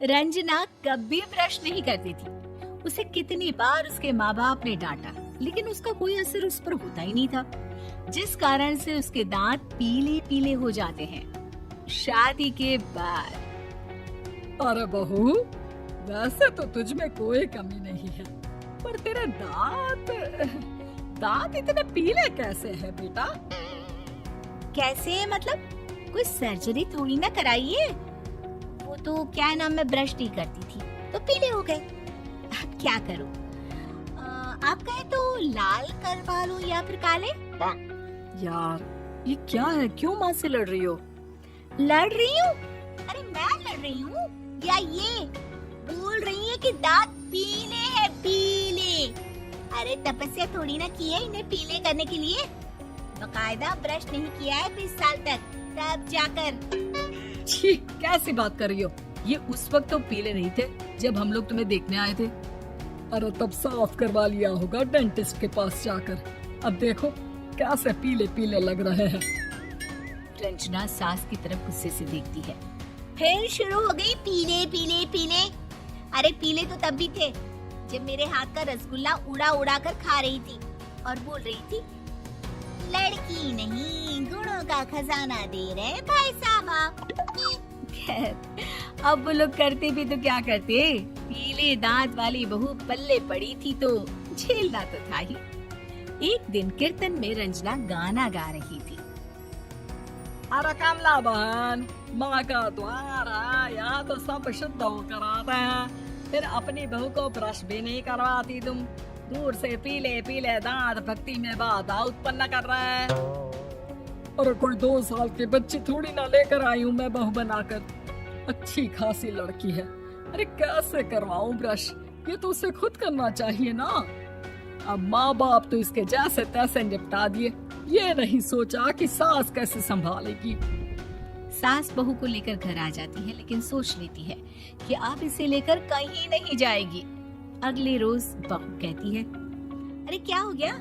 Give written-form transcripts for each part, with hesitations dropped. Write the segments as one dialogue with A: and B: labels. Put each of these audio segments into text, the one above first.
A: रंजना कभी ब्रश नहीं करती थी। उसे कितनी बार उसके माँ बाप ने डांटा, लेकिन उसका कोई असर उस पर होता ही नहीं था, जिस कारण से उसके दांत पीले पीले हो जाते हैं। शादी के बाद
B: अरे बहू, वैसे तो तुझ में कोई कमी नहीं है, पर तेरे दांत दांत इतने पीले कैसे हैं बेटा?
A: कैसे मतलब? कोई सर्जरी थोड़ी ना कराइए। वो तो क्या नाम, मैं ब्रश नहीं करती थी तो पीले हो गए। अब क्या करूं? आप कहे तो लाल करवा लो या फिर काले।
B: यार ये क्या है, क्यों माँ से लड़ रही हो?
A: लड़ रही हूँ? अरे मैं लड़ रही हूँ या ये बोल रही है कि दांत पीले हैं, पीले। अरे तपस्या थोड़ी ना की है इन्हें पीले करने के लिए। बकायदा ब्रश नहीं किया है 20 साल तक, तब जाकर।
B: छी, कैसी बात कर रही हो? ये उस वक्त तो पीले नहीं थे जब हम लोग तुम्हें देखने आए थे। अरे तब साफ करवा लिया होगा डेंटिस्ट के पास जाकर। अब देखो कैसे पीले पीले लग रहे हैं।
A: रंजना सास की तरफ गुस्से से देखती है। फिर शुरू हो गई पीले पीले पीले। अरे पीले तो तब भी थे जब मेरे हाथ का रसगुल्ला उड़ा उड़ा कर खा रही थी और बोल रही थी, लड़की नहीं गुणों का खजाना दे रहे भाई साहब। खैर, अब वो लोग करते भी तो क्या करते, पीले दांत वाली बहू पल्ले पड़ी थी तो झेलना तो था ही। एक दिन कीर्तन में रंजना गाना गा रही थी।
B: अरे कमला बहन, माँ का द्वार है, यहाँ तो सब शुद्ध होकर आते हैं, फिर अपनी बहू को ब्रश भी नहीं करवाती तुम। दूर से पीले पीले दांत भक्ति में बाधा उत्पन्न कर रहे हैं। और कोई 2 साल के बच्चे थोड़ी ना लेकर आई हूँ मैं बहू बनाकर। अच्छी खासी लड़की है, अरे कैसे करवाऊं ब्रश? ये तो उसे खुद करना चाहिए ना। अब माँ बाप तो इसके जैसे तैसे निपटा दिए, ये नहीं सोचा कि सास कैसे संभालेगी।
A: सास बहू को लेकर घर आ जाती है, लेकिन सोच लेती है कि अब इसे लेकर कहीं नहीं जाएगी। अगले रोज बहू कहती है, अरे क्या हो गया,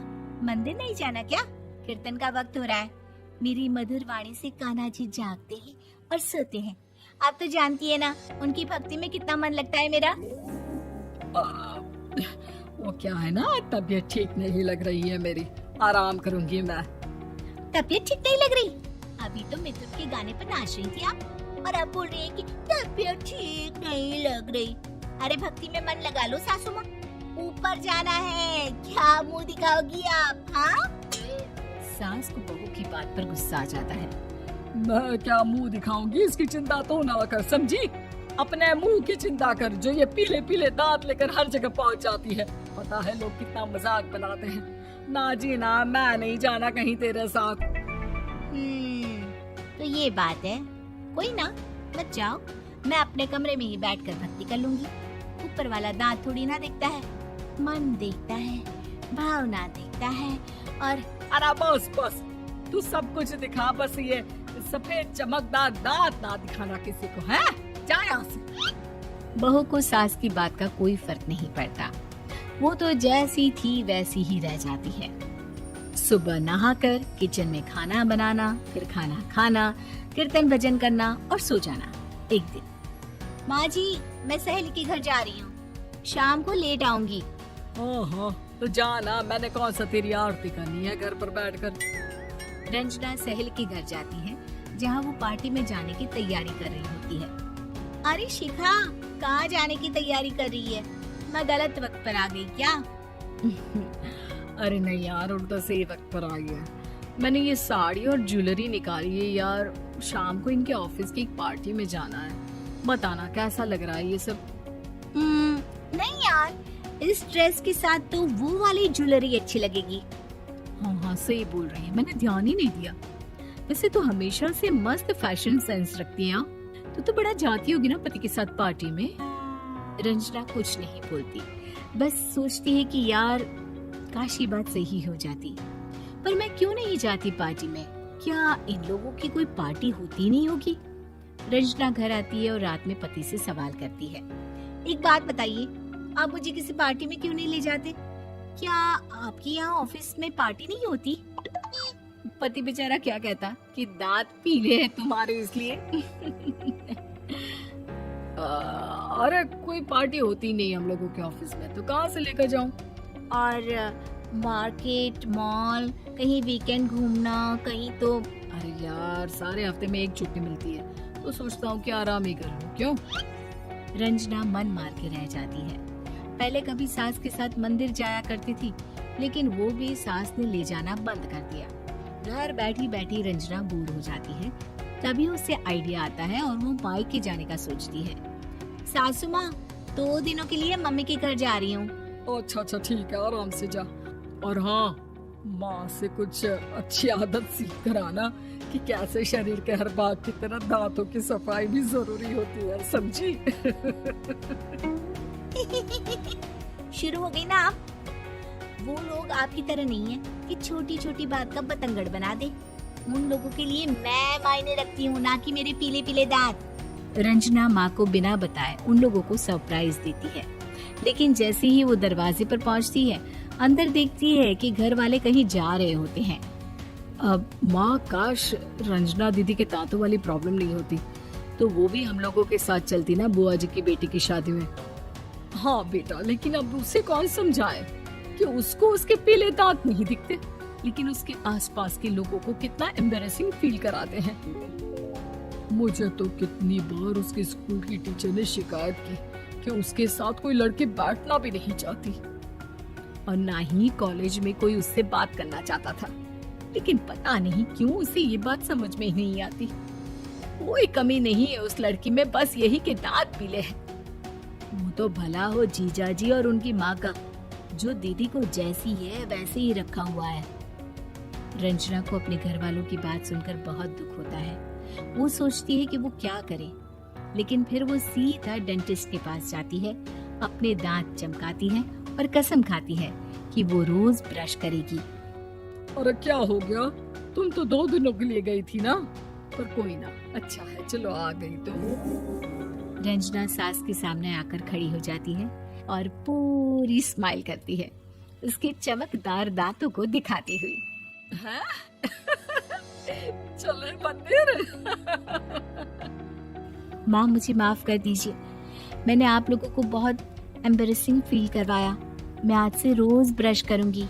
A: मंदिर नहीं जाना क्या? कीर्तन का वक्त हो रहा है। मेरी मधुर वाणी से कान्हा जी जागते हैं और सोते हैं। आप तो जानती है ना उनकी भक्ति में कितना मन लगता है मेरा।
B: वो क्या है ना, तबीयत ठीक नहीं लग रही है मेरी, आराम करूंगी मैं।
A: तबीयत ठीक नहीं लग रही? अभी तो मिथुन के गाने पर नाच रही थी आप, और अब बोल रही है कि तबीयत ठीक नहीं लग रही। अरे भक्ति में मन लगा लो सासू माँ, ऊपर जाना है, क्या मुंह दिखाओगी आप? हाँ? सास को बहू की बात पर गुस्सा आ जाता है।
B: मैं क्या मुंह दिखाऊंगी, इसकी चिंता तो ना कर, समझी? अपने मुंह की चिंता कर, जो ये पीले पीले दांत लेकर हर जगह पहुंच जाती है। पता है लोग कितना मजाक बनाते हैं। ना जी ना, मैं नहीं जाना कहीं तेरे साथ।
A: तो ये बात है, कोई ना, मत जाओ, मैं अपने कमरे में ही बैठकर भक्ति कर लूंगी। ऊपर वाला दांत थोड़ी ना देखता है, मन देखता है, भावना देखता है। और
B: अरे बस बस, तू सब कुछ दिखा, बस ये सफेद चमकदार दांत ना दिखाना किसी को, है? जा यहाँ से।
A: बहू को सास की बात का कोई फर्क नहीं पड़ता, वो तो जैसी थी वैसी ही रह जाती है। सुबह नहाकर किचन में खाना बनाना, फिर खाना खाना, कीर्तन भजन करना और सो जाना। एक दिन, माँ जी मैं सहेली के घर जा रही हूँ, शाम को लेट आऊंगी।
B: हाँ, तो जाना, मैंने कौन सा तेरी आरती करनी है घर पर बैठकर।
A: रंजना सहेली के घर जाती है, जहाँ वो पार्टी में जाने की तैयारी कर रही होती है। अरे शिखा, कहाँ जाने की तैयारी कर रही है? मैं गलत वक्त पर आ गई क्या?
B: अरे नहीं यार, उल्टा सही वक्त पर आई है। मैंने ये साड़ी और ज्वेलरी निकाली है यार, शाम को इनके ऑफिस की एक पार्टी में जाना है। बताना कैसा लग रहा है ये सब?
A: नहीं यार, इस ड्रेस के साथ तो वो वाली ज्वेलरी अच्छी लगेगी।
B: हाँ, सही बोल रही है, मैंने ध्यान ही नहीं दिया। वैसे तो हमेशा से मस्त फैशन सेंस रखती है। तो बड़ा जाती होगी ना पति के साथ पार्टी में।
A: रंजना कुछ नहीं बोलती, बस सोचती है कि यार काश ये बात सही हो जाती, पर मैं क्यों नहीं जाती पार्टी में? क्या इन लोगों की कोई पार्टी होती नहीं होगी? रंजना घर आती है और रात में पति से सवाल करती है, एक बात बताइए, आप मुझे किसी पार्टी में क्यों नहीं ले जाते? क्या आपके यहाँ ऑफिस में पार्टी नहीं होती? पति बेचारा क्या कहता कि दांत पीले हैं तुम्हारे इसलिए।
B: अरे कोई पार्टी होती नहीं हम लोगों के ऑफिस में, तो कहाँ से लेकर जाऊं?
A: और मार्केट, मॉल, कहीं वीकेंड घूमना, कहीं तो।
B: अरे यार, सारे हफ्ते में एक छुट्टी मिलती है, तो सोचता हूँ कि आराम ही कर लूं। क्यों?
A: रंजना मन मार के रह जाती है। पहले कभी सास के साथ मंदिर जाया करती थी, लेकिन वो भी सास ने ले जाना बंद कर दिया। घर बैठी बैठी रंजना बोर हो जाती है। तभी उसे आइडिया आता है और वो मायके जाने का सोचती है। सासू माँ, 2 दिनों के लिए मम्मी के घर जा रही हूँ।
B: अच्छा अच्छा, ठीक है, आराम से जा। और हाँ, माँ से कुछ अच्छी आदत सीख कर आना कि कैसे शरीर के हर भाग की तरह दांतों की सफाई भी जरूरी होती है, समझी?
A: शुरू हो गई ना आप? वो लोग आपकी तरह नहीं है कि छोटी छोटी बात का बतंगड़ बना दे। उन लोगों के लिए मैं मायने रखती हूँ, ना कि मेरे पीले पीले दांत। रंजना माँ को बिना बताए उन लोगों को सरप्राइज देती है, लेकिन जैसे ही वो दरवाजे पर पहुँचती है, अंदर देखती है कि घर वाले कहीं जा रहे होते हैं।
B: अब माँ, काश रंजना दीदी के दांतों वाली प्रॉब्लम नहीं होती, तो वो भी हम लोगों के साथ चलती ना बुआ जी की बेटी की शादी में। हाँ बेटा, लेकिन अब उसे कौन समझाए कि उसको उसके पीले दांत नहीं दिखते, लेकिन उसके आसपास के लोगों को कितना एम्बैरेसिंग फील कराते हैं। मुझे तो कितनी बार उसके स्कूल की टीचर ने शिकायत की कि उसके साथ कोई लड़की बैठना भी नहीं चाहती, और ना ही कॉलेज में कोई उससे बात करना चाहता था। लेकिन पता नहीं क्यों उसे ये बात समझ में ही नहीं आती। कोई कमी नहीं है उस लड़की में, बस यही कि दांत पीले हैं। वो तो भला हो जीजा जी और उनकी माँ का, जो दीदी को जैसी है वैसे ही रखा हुआ है। रंजना को अपने घर वालों की बात सुनकर बहुत दुख होता है। वो सोचती है कि वो क्या करे, लेकिन फिर वो सीधा डेंटिस्ट के पास जाती है, अपने दांत चमकाती है और कसम खाती है कि वो रोज ब्रश करेगी। अरे क्या हो गया? तुम तो 2 दिनों के लिए गई थी ना, पर कोई ना, अच्छा है, चलो आ गई तो। रंजना सास के सामने आकर खड़ी हो जाती है और पूरी स्माइल करती है, उसके चमकदार दांतों को दिखाती हुई। हैं? चले मंदिर? माँ, मुझे माफ कर दीजिए, मैंने आप लोगों को बहुत एम्बैरेसिंग फील करवाया। मैं आज से रोज ब्रश करूंगी।